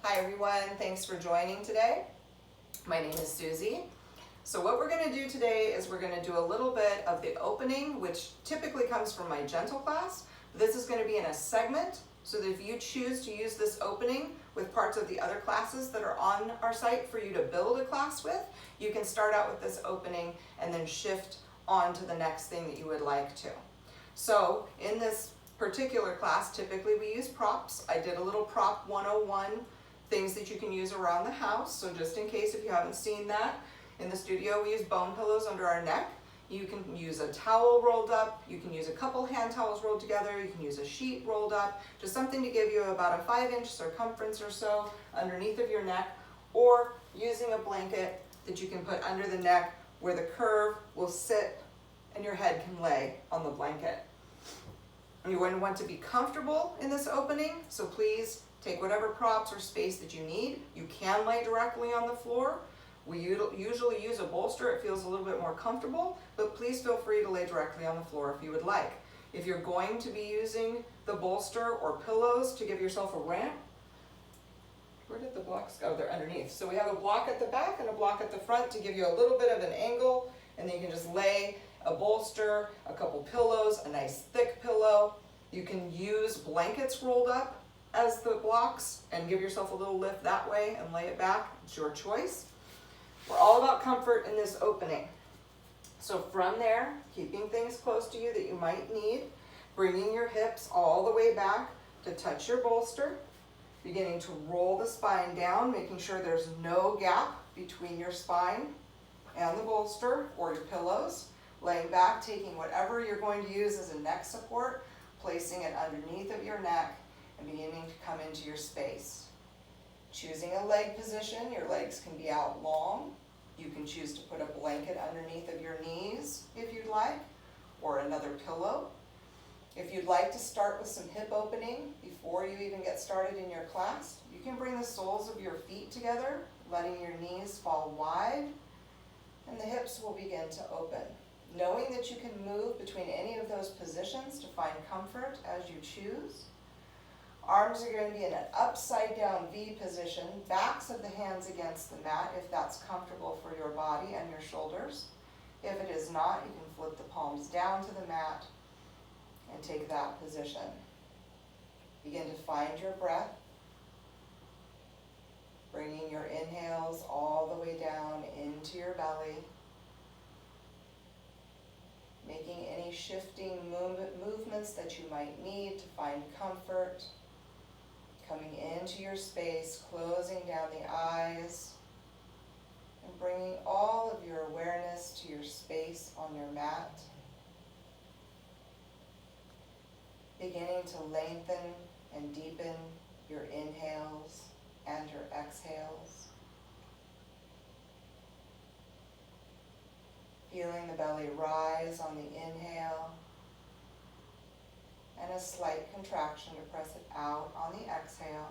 Hi everyone, thanks for joining today. My name is Susie. So what we're going to do today is we're going to do a little bit of the opening, which typically comes from my gentle class. This is going to be in a segment, so that if you choose to use this opening with parts of the other classes that are on our site for you to build a class with, you can start out with this opening and then shift on to the next thing that you would like to. So in this particular class, typically we use props. I did a little prop 101, things that you can use around the house. So just in case if you haven't seen that, in the studio we use bone pillows under our neck. You can use a towel rolled up, you can use a couple hand towels rolled together, you can use a sheet rolled up, just something to give you about a 5-inch circumference or so underneath of your neck, or using a blanket that you can put under the neck where the curve will sit and your head can lay on the blanket. You're going to want to be comfortable in this opening, so please take whatever props or space that you need. You can lay directly on the floor. We usually use a bolster, it feels a little bit more comfortable, but please feel free to lay directly on the floor if you would like. If you're going to be using the bolster or pillows to give yourself a ramp, where did the blocks go? They're underneath. So we have a block at the back and a block at the front to give you a little bit of an angle, and then you can just lay a bolster, a couple pillows, a nice thick pillow. You can use blankets rolled up as the blocks and give yourself a little lift that way and lay it back. It's your choice. We're all about comfort in this opening. So from there, keeping things close to you that you might need, bringing your hips all the way back to touch your bolster, beginning to roll the spine down, making sure there's no gap between your spine and the bolster or your pillows. Laying back, taking whatever you're going to use as a neck support, placing it underneath of your neck and beginning to come into your space. Choosing a leg position, your legs can be out long. You can choose to put a blanket underneath of your knees if you'd like, or another pillow. If you'd like to start with some hip opening before you even get started in your class, you can bring the soles of your feet together, letting your knees fall wide, and the hips will begin to open. Knowing that you can move between any of those positions to find comfort as you choose. Arms are going to be in an upside down V position, backs of the hands against the mat if that's comfortable for your body and your shoulders. If it is not, you can flip the palms down to the mat and take that position. Begin to find your breath, bringing your inhales all the way down into your belly, making any shifting movements that you might need to find comfort. Coming into your space, closing down the eyes, and bringing all of your awareness to your space on your mat. Beginning to lengthen and deepen your inhales and your exhales. Feeling the belly rise on the inhale, and a slight contraction to press it out on the exhale.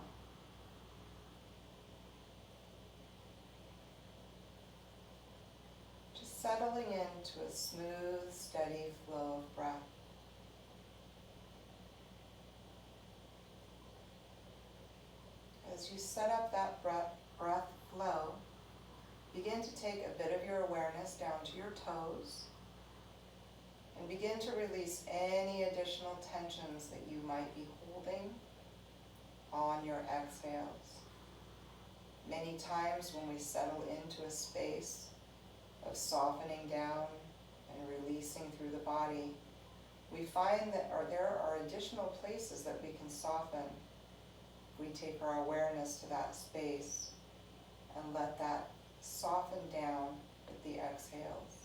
Just settling into a smooth, steady flow of breath. As you set up that breath flow, begin to take a bit of your awareness down to your toes, and begin to release any additional tensions that you might be holding on your exhales. Many times when we settle into a space of softening down and releasing through the body, we find that there are additional places that we can soften if we take our awareness to that space and let that soften down with the exhales.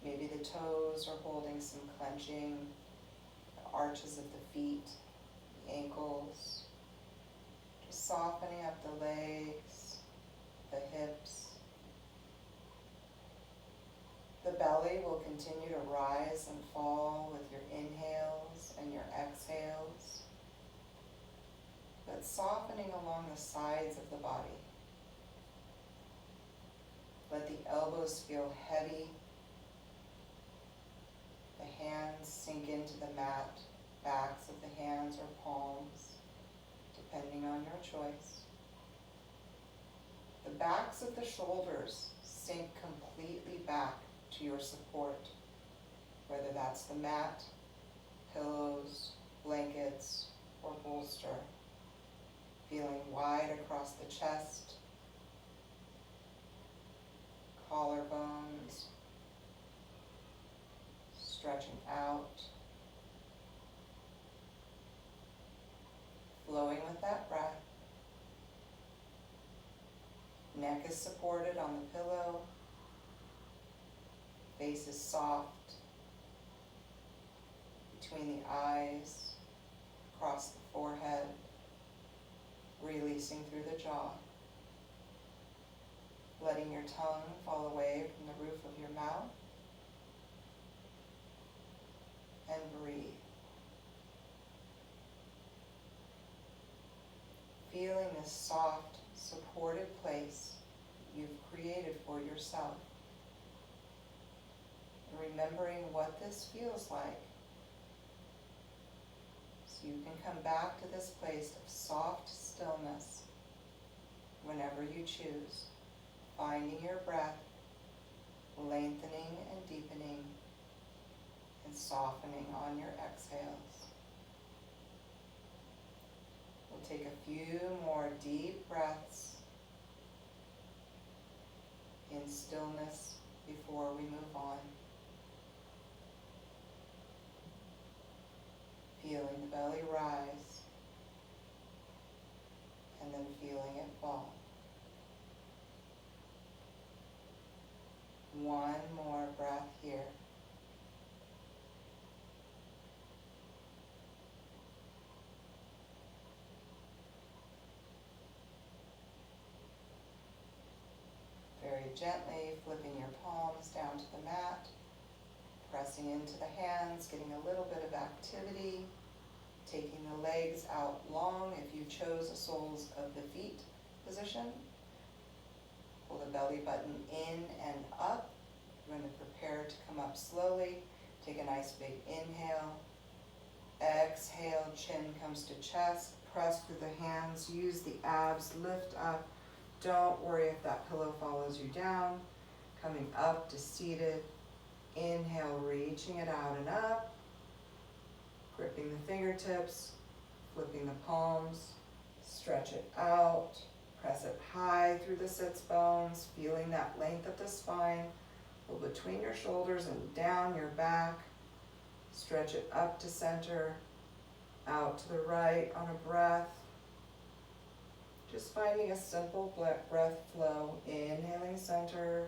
Maybe the toes are holding some clenching, the arches of the feet, the ankles, just softening up the legs, the hips. The belly will continue to rise and fall with your inhales and your exhales, but softening along the sides of the body. Let the elbows feel heavy. The hands sink into the mat, backs of the hands or palms, to depending on your choice. The backs of the shoulders sink completely back to your support, whether that's the mat, pillows, blankets, or bolster. Feeling wide across the chest, collarbones, stretching out, flowing with that breath. Neck is supported on the pillow, face is soft, between the eyes, across the forehead, releasing through the jaw. Letting your tongue fall away from the roof of your mouth. And breathe. Feeling this soft, supported place you've created for yourself. And remembering what this feels like. So you can come back to this place of soft stillness whenever you choose, finding your breath, lengthening and deepening, and softening on your exhales. We'll take a few more deep breaths in stillness before we move on. Feeling the belly rise, and then feeling it fall. One more breath here. Very gently flipping your palms down to the mat, pressing into the hands, getting a little bit of activity, taking the legs out long if you chose a soles of the feet position. Pull the belly button in and up. You're going to prepare to come up slowly. Take a nice big inhale. Exhale, chin comes to chest. Press through the hands. Use the abs. Lift up. Don't worry if that pillow follows you down. Coming up to seated. Inhale, reaching it out and up. Gripping the fingertips. Flipping the palms. Stretch it out. Press it high through the sits bones, feeling that length of the spine. Pull between your shoulders and down your back. Stretch it up to center, out to the right on a breath. Just finding a simple breath flow. Inhaling center,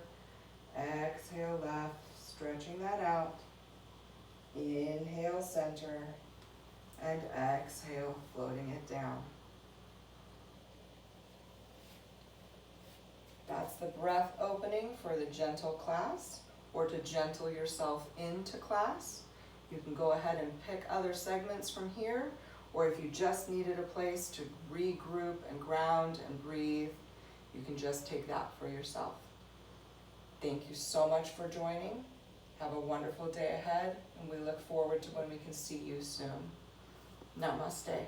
exhale left, stretching that out. Inhale center, and exhale, floating it down. That's the breath opening for the gentle class, or to gentle yourself into class. You can go ahead and pick other segments from here, or if you just needed a place to regroup and ground and breathe, you can just take that for yourself. Thank you so much for joining. Have a wonderful day ahead, and we look forward to when we can see you soon. Namaste.